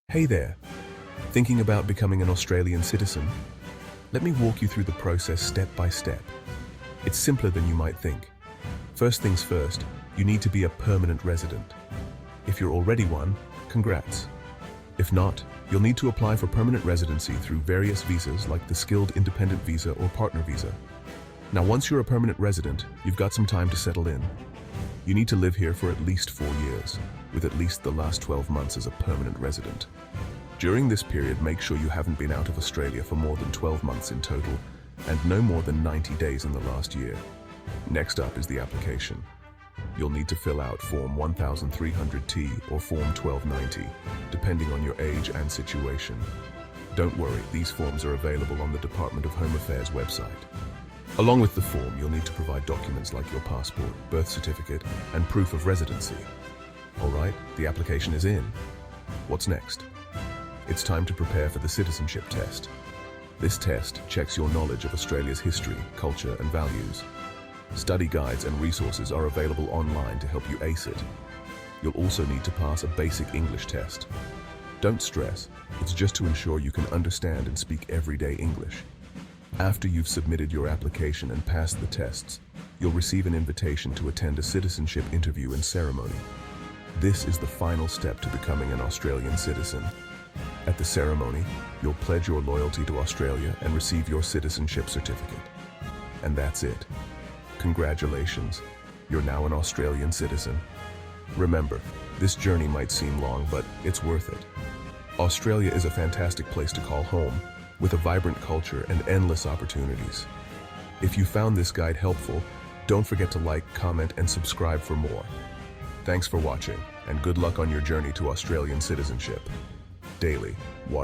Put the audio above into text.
Hey there, thinking about becoming an Australian citizen? Let me walk you through the process step by step. It's simpler than you might think. First things first, you need to be a permanent resident. If you're already one, congrats. If not, you'll need to apply for permanent residency through various visas like the Skilled Independent Visa or Partner Visa. Now, once you're a permanent resident, you've got some time to settle in. You need to live here for at least 4 years, with at least the last 12 months as a permanent resident. During this period, make sure you haven't been out of Australia for more than 12 months in total, and no more than 90 days in the last year. Next up is the application. You'll need to fill out Form 1300T or Form 1290, depending on your age and situation. Don't worry, these forms are available on the Department of Home Affairs website. Along with the form, you'll need to provide documents like your passport, birth certificate, and proof of residency. All right, the application is in. What's next? It's time to prepare for the citizenship test. This test checks your knowledge of Australia's history, culture, and values. Study guides and resources are available online to help you ace it. You'll also need to pass a basic English test. Don't stress, it's just to ensure you can understand and speak everyday English. After you've submitted your application and passed the tests, you'll receive an invitation to attend a citizenship interview and ceremony. This is the final step to becoming an Australian citizen. At the ceremony, you'll pledge your loyalty to Australia and receive your citizenship certificate. And that's it. Congratulations, you're now an Australian citizen. Remember, this journey might seem long, but it's worth it. Australia is a fantastic place to call home, with a vibrant culture and endless opportunities. If you found this guide helpful, don't forget to like, comment, and subscribe for more. Thanks for watching, and good luck on your journey to Australian citizenship. Daily Water.